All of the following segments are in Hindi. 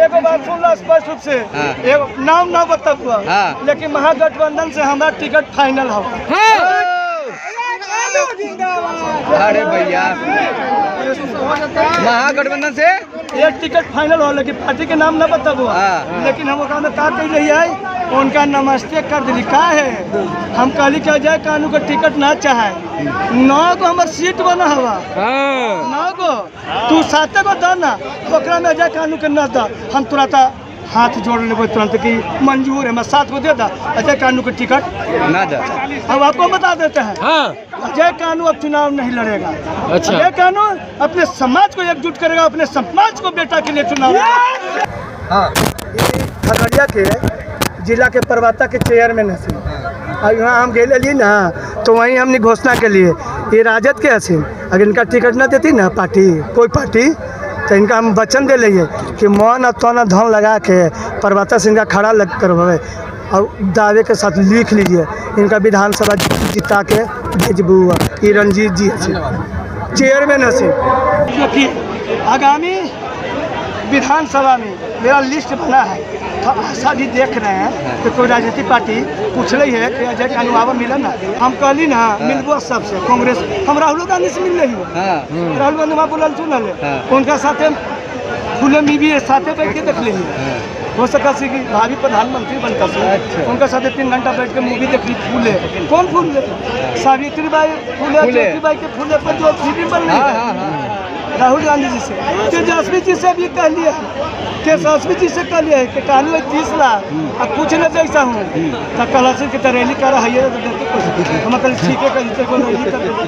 एगो बात सुन लो स्पष्ट रूप से, नाम ना बता हुआ, लेकिन महागठबंधन से हमारा टिकट फाइनल हो। अरे भैया महागठबंधन से एक टिकट फाइनल हो, लेकिन पार्टी के नाम ना बता हुआ, लेकिन हम ओकरा में का कह रही है उनका नमस्ते कर दिली। का है हम कहली कि अजय कानू का टिकट ना चाहे, 9 गो हमार सीट बना हवा, 9 गो तू 7 गो द ना, ओकरा में अजय कानू के न द, हम तुरंत हाथ जोड़ लेबो तुरंत कि मंजूर है, मैं 7 को दे दा, अजय कानू को टिकट ना दे। अब आपको बता देते हैं, अजय कानू अब चुनाव नहीं लड़ेगा। अच्छा। अजय कानू अपने समाज को एकजुट करेगा, अपने समाज को बेटा के लिए चुनाव। खगड़िया के जिला के प्रवक्ता के चेयरमैन हसीन, और यहाँ हम गए लिए ना तो वहीं हमने घोषणा के लिए ये राजद के हसीन, अगर इनका टिकट ना देती ना पार्टी, कोई पार्टी, तो इनका हम वचन दे लिए कि मन और तन धन लगा के प्रवक्ता से इनका खड़ा लग करवाए और दावे के साथ लिख लीजिए इनका विधानसभा जिता के भेजबू। ये रंजीत जी चेयरमैन हसीन, क्योंकि आगामी विधानसभा में मेरा लिस्ट बना है, तो ऐसा भी देख रहे हैं कि कोई राजनीतिक पार्टी पूछ रही है कि अजय कानू आवा मिला ना, हम कहली ना मिलबो सबसे, कांग्रेस हम राहुल गांधी से मिल रही है, राहुल गांधी वहाँ बोला सुन उनका साथ फूले मी भी साथे बैठ के देख लेंगे, हो सका कि भावी प्रधानमंत्री बनता से उनका साथ 3 घंटा बैठ के मूवी देख ली। फूले कौन फूले? सावित्री बाई फूले, ज्योतिबाई के फूले पर जो फिल्म बन रही है राहुल गांधी जी से, तेजस्वी जी से भी कह लिया, तेजस्वी जी से कह लिया है कि कानून 30 लाख अब कुछ न जैसा हूँ तो कलश की तरह रैली कर रही है, हम कल ठीक है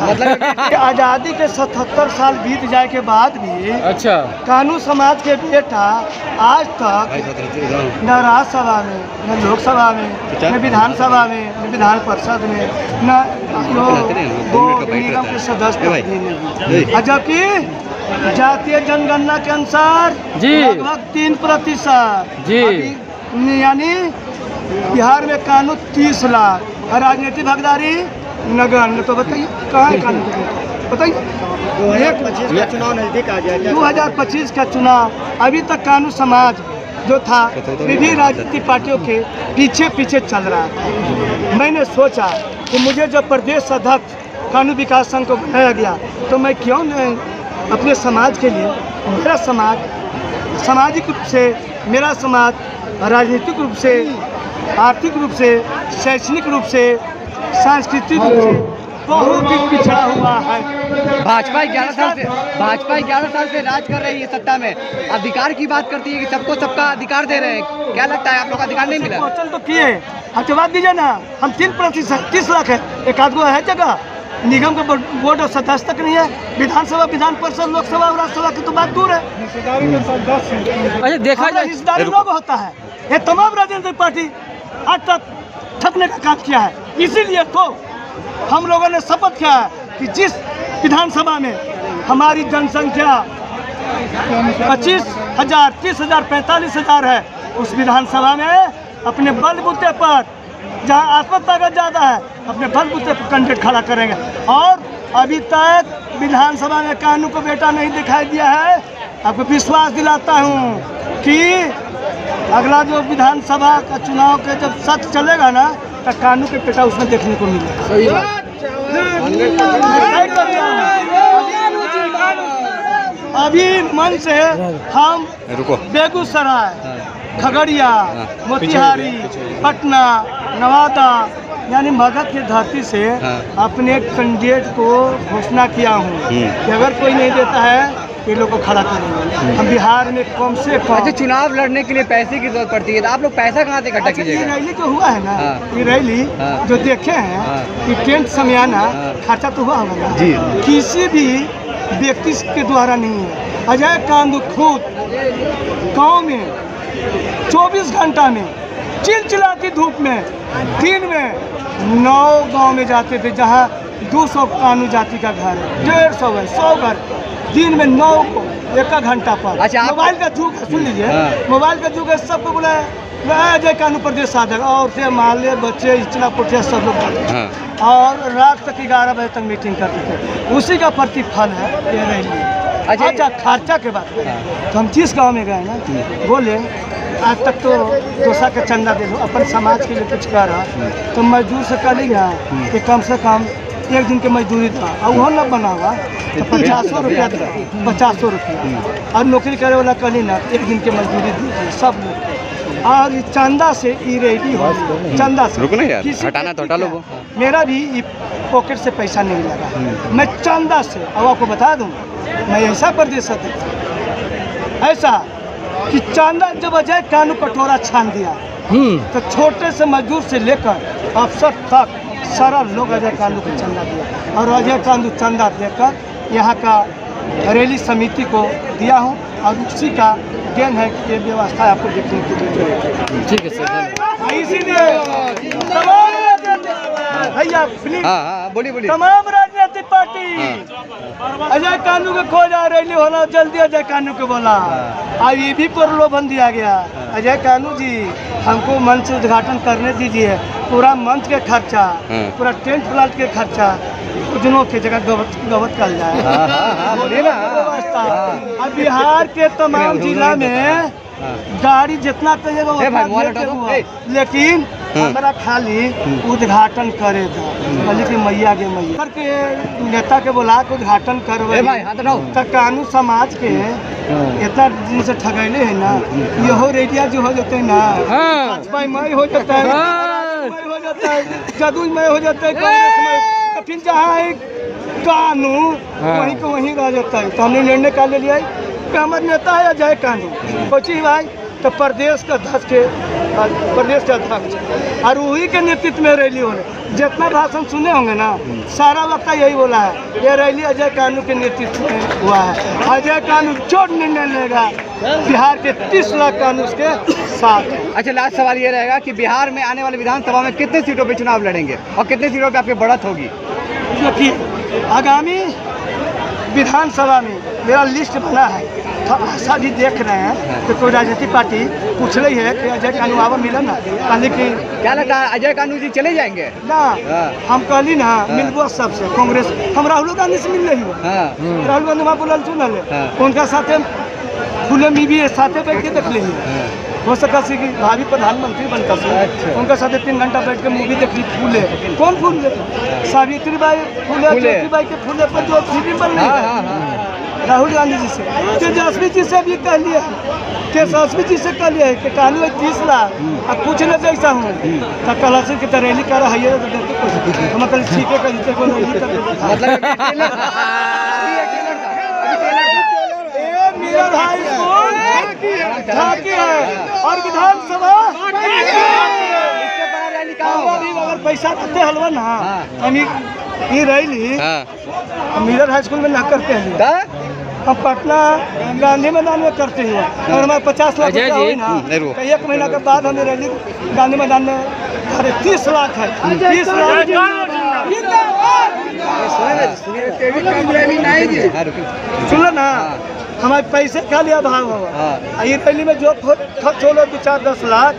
मतलब आज़ादी के 77 साल बीत जाए के बाद भी अच्छा कानू समाज के बेटा आज तक न राज्यसभा में, न लोकसभा में, न विधानसभा में, न विधान परिषद में, न निगम के सदस्य, जबकि जातीय जनगणना के अनुसार लगभग 3% यानी बिहार में कानून 30 लाख और राजनीतिक भागीदारी नगण्य। तो बताइए कहाँ है कानून? बताइए 2025 का चुनाव नजदीक आ गया, 2025 का चुनाव अभी तक कानून समाज जो था विभिन्न राजनीतिक पार्टियों के पीछे पीछे चल रहा है। मैंने सोचा कि मुझे जब प्रदेश अध्यक्ष कानून विकास संघ को बनाया गया तो मैं क्यों नहीं अपने समाज के लिए, मेरा समाज सामाजिक रूप से, मेरा समाज राजनीतिक रूप से, आर्थिक रूप से, शैक्षणिक रूप से, सांस्कृतिक रूप से बहुत ही पिछड़ा हुआ है। भाजपा 11 साल से राज कर रही है, सत्ता में अधिकार की बात करती है कि सबको सबका अधिकार दे रहे हैं, क्या लगता है आप लोग अधिकार नहीं मिला? क्वेश्चन तो किए, अब जवाब दीजिए ना। हम 3% 30 लाख है, एक आध गो है जगह, निगम के बोर्ड और सदस्य तक नहीं है, विधानसभा, विधान परिषद, लोकसभा और राज्यसभा की तो बात दूर है। अच्छा देखा जाए हिस्सेदारी लोग होता है, ये तमाम राजनीतिक पार्टी आज तक ठगने का काम किया है। इसीलिए तो हम लोगों ने शपथ किया है कि जिस विधानसभा में हमारी जनसंख्या 25,000, 30,000, 45,000 है, उस विधानसभा में अपने बलबूते पर, जहाँ आत्म ताकत ज़्यादा है, अपने बलबूते पर कैंडिडेट खड़ा करेंगे। और अभी तक विधानसभा में कानून को बेटा नहीं दिखाई दिया है। आपको विश्वास दिलाता हूँ कि अगला जो विधानसभा का चुनाव के जब सत्र चलेगा ना तो कानून के बेटा उसमें देखने को मिलेगा। सही बात। अभी मन से हम बेगूसराय, खगड़िया, मोतिहारी, पटना, नवादा यानी मगध की धरती से अपने कैंडिडेट को घोषणा किया हूँ कि अगर कोई नहीं देता है ये लोग को खड़ा करेंगे। हम बिहार में कम से कम। अच्छा, चुनाव लड़ने के लिए पैसे की जरूरत पड़ती है, तो आप लोग पैसा कहाँ से इकट्ठा कीजिएगा? ये रैली जो हुआ है ना, ये रैली जो देखे हैं कि टेंट समियाना खर्चा तो हुआ होगा जी, किसी भी व्यक्ति के द्वारा नहीं है। अजय कानू खुद गाँव में 24 घंटा में चिलचिलाती धूप में दिन में 9 गांव में जाते थे जहां 200 कानू जाति का घर है, 150 है, 100 घर, दिन में 9 को 1 घंटा पर। अच्छा, मोबाइल का युग है, सुन लीजिए, मोबाइल का युग है, सबको बुलाया अजय कानू प्रदेश साधक और से माले बच्चे इतना पुठिया सब लोग और रात तक 11 बजे तक मीटिंग करते थे। उसी का प्रतिफल है ये रैली। अच्छा खर्चा के बात करें तो हम जिस गांव में गए ना बोले आज तक तो दोसा का चंदा दे दो अपन समाज के लिए कुछ कर रहा तो मजदूर से कर लिया कि कम से कम एक दिन की मजदूरी था और वो न बना हुआ तो 500 रुपया था 500 रुपया और नौकरी करे वाला कल ना एक दिन की मजदूरी दी सब लोग और ये चंदा से ये रेडी हो चंदा से रुको ना यार, किसी हटाना तो हटा लो वो। मेरा भी ये पॉकेट से पैसा नहीं लगा मैं चंदा से अब आपको बता दूं मैं ऐसा प्रदेश था ऐसा कि चंदा जब अजय कानू कटोरा छान दिया तो छोटे से मजदूर से लेकर अफसर तक सारा लोग अजय कानू को चंदा दिया और अजय कानू चंदा देकर यहाँ का रैली समिति को दिया हूँ और उसी का देन है कि ये व्यवस्था आपको देखने के लिए। ठीक है सर, इसीलिए भैया प्लीज हाँ बोलिए बोलिए। तमाम राजनीतिक पार्टी अजय कानू के खोज आ रही होना जल्दी अजय कानू के बोला अब ये भी प्रलोभन दिया गया अजय कानू जी हमको मंच उद्घाटन करने दीजिए पूरा मंच के खर्चा पूरा टेंट प्लांट के खर्चा योजनों की जगह गवत कर जाए बोलिए ना। व्यवस्था अब बिहार के तमाम जिला में गाड़ी जितना कहिएगा लेकिन हमारा खाली उद्घाटन करे था लेकिन मैया के मैया के नेता के बोला के उद्घाटन करवे तो कानू समाज के इतना दिन से ठगैले है ना यहो रेडिया जो हो जाते ना भाजपा मई हो जाता है जदू मई हो जाता है कांग्रेस में फिर जहाँ कानू वहीं को वहीं रह जाता है तो हमने निर्णय कर ले लिया कि हमारे नेता है अजय कानू सोची भाई तो प्रदेश का अध्यक्ष के प्रदेश के अध्यक्ष और वही के नेतृत्व में रैली होने जितना भाषण सुने होंगे ना सारा वक्त यही बोला है ये रैली अजय कानू के नेतृत्व में हुआ है अजय कानू जो निर्णय लेगा बिहार के 30 लाख कानून उसके साथ। अच्छा लास्ट सवाल ये रहेगा कि बिहार में आने वाले विधानसभा में कितने सीटों पे चुनाव लड़ेंगे और कितने सीटों पे आपकी बढ़त होगी? देखिए आगामी विधानसभा में मेरा लिस्ट बना है तो आशा भी देख रहे हैं कि कोई राजनीतिक पार्टी पूछ रही है कि अजय कानू आवा मिला ना कहली कि क्या लगता है अजय कानू जी चले जाएंगे ना हम कहली ना मिलबो सबसे कांग्रेस हम राहुल गांधी से मिल रही हूँ राहुल गांधी वहाँ बोलल सुनल उनका साथे फूले में भी साथे बैठ के देख ली हो सका कि भावी प्रधानमंत्री बनता से उनका साथ 3 घंटा बैठ के मूवी देख ली फूले कौन फूले सावित्री बाई फूले ज्योति बाई के फूले पर जो फिल्म बन रही राहुल गांधी जी से तेजस्वी जी से भी कह लिया तेजस्वी जी से कह लिया कि कानून 30 लाख अब कुछ न जैसा हूँ तो कल की तरह रैली कर रही है तो मैं कल ठीक है मेरा भाई झांकी है और विधानसभा अगर पैसा देते हलवा ना हम ये रैली मीरर हाई स्कूल में ना करते हैं हम पटना गांधी मैदान में करते हैं और हमारे 50 लाख रुपया हुई ना तो 1 महीना के बाद हमें रैली गांधी मैदान में अरे 30 लाख है 30 लाख सुनो ना हमारे पैसे खा लिया भाव हवा ये रैली में जो खर्च हो 2-4-10 लाख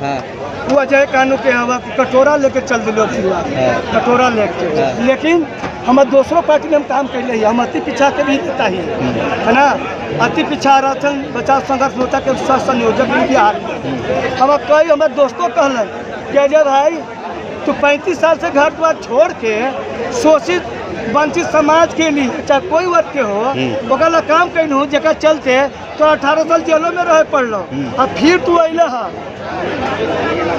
वो अजय कानू के हवा कटोरा लेके चल दिलो कटोरा लेके लेकिन हमारे दूसरों पार्टी में हम काम कर रही है हम अति पिछा के भी देता ही है ना अति पिछा आरक्षण बचाव संघर्ष मोर्चा के सह संयोजक भी बिहार हम कई हमारे दोस्तों कहल कि अजय भाई तो 35 साल से घर द्वार छोड़ के शोषित वंचित समाज के लिए चाहे कोई वर्ग के हो ओकरा काम कैन हो जगह चलते तो 18 साल जेलों में रह पड़ लो अब फिर तू अल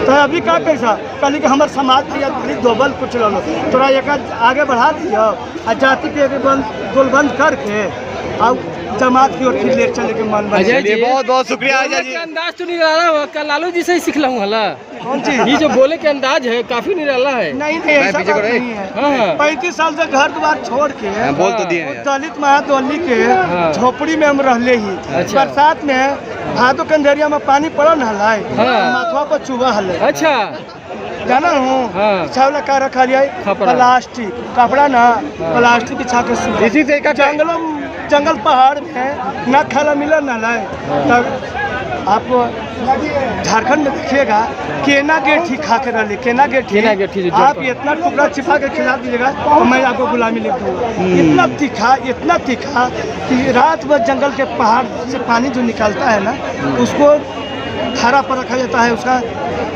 तो अभी का कैसा कल के हमारे समाज के दोबल कुछ लो तोरा एक आगे बढ़ा दियो और जाति के गोलबंद करके और जमात की ओर फिर ले चले के मन चलिए बहुत बहुत शुक्रिया अजय जी। अंदाज तो निराला हुआ कल लालू जी से ही सीखला हूँ हला कौन चीज ये जो बोले के अंदाज है काफी निराला है। नहीं ऐसा बात नहीं है 35 साल से घर द्वार छोड़ के बोल तो दिए दलित महादोली के झोपड़ी में हम रहले ही बरसात में भादो के अंधेरिया में पानी पड़ल हलाई माथवा पर चुबा हले अच्छा जाना हूँ छावला का रखा लिया प्लास्टिक कपड़ा ना प्लास्टिक बिछा के इसी से जंगल पहाड़ में ना खाला मिला ना लाए तब आपको झारखंड में देखिएगा केना गेट ही खा के रही केना गेट ही आप इतना टुकड़ा छिपा के खिला दीजिएगा तो मैं आपको गुलामी लिख दूँगा। इतना तीखा कि रात भर जंगल के पहाड़ से पानी जो निकलता है ना उसको हरा पर रखा जाता है उसका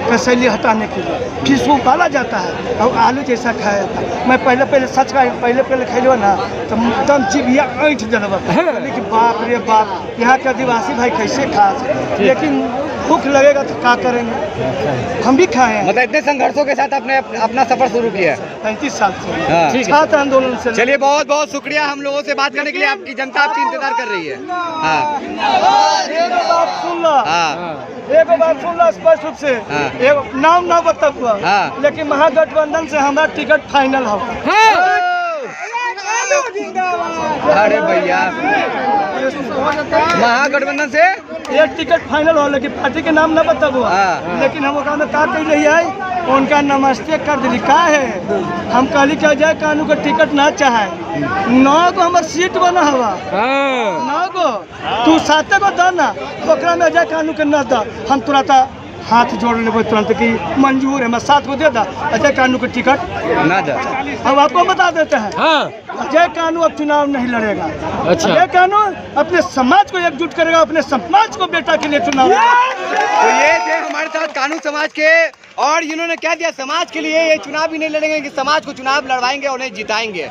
कसैली हटाने के लिए, फिर उसको उबाला जाता है और आलू जैसा खाया जाता है। मैं पहले सच का पहले खेलो ना तो एकदम जीभिया ऐंठ जनवा कि बाप रे बाप यहाँ के आदिवासी भाई कैसे खा सकते, लेकिन भूख लगेगा तो क्या करेंगे, हम भी खाए हैं। मतलब इतने संघर्षों के साथ आपने अपना सफर शुरू किया है 35 साल से छात्र आंदोलन से। चलिए बहुत बहुत शुक्रिया हम लोगों से बात करने के लिए, आपकी जनता आपकी इंतजार कर रही है। एगो बात सुन लो स्पष्ट रूप से, नाम ना बता हुआ लेकिन महागठबंधन से हमारा टिकट फाइनल हो। अरे भैया महागठबंधन से एक टिकट फाइनल हो, लेकिन पार्टी के नाम ना बता हुआ लेकिन हम ओकरा में का कह रही है उनका नमस्ते कर दिली का है। हम कहली कि अजय कानू का टिकट ना चाहे 9 को हमार सीट बना हुआ 9 को तू 7 को द ना ओकरा में अजय कानू के न द, हम तुरंत हाथ जोड़ लेबो तुरंत कि मंजूर है, मैं 7 को दे दा अजय कानू का टिकट ना दे। अब आपको बता देते हैं अजय कानू अब चुनाव नहीं लड़ेगा। अजय कानू अपने समाज को एकजुट करेगा, अपने समाज को बेटा के लिए चुनाव। तो ये थे हमारे साथ कानू समाज के, और इन्होंने क्या दिया समाज के लिए ये चुनाव भी नहीं लड़ेंगे कि समाज को चुनाव लड़वाएंगे और उन्हें जिताएंगे।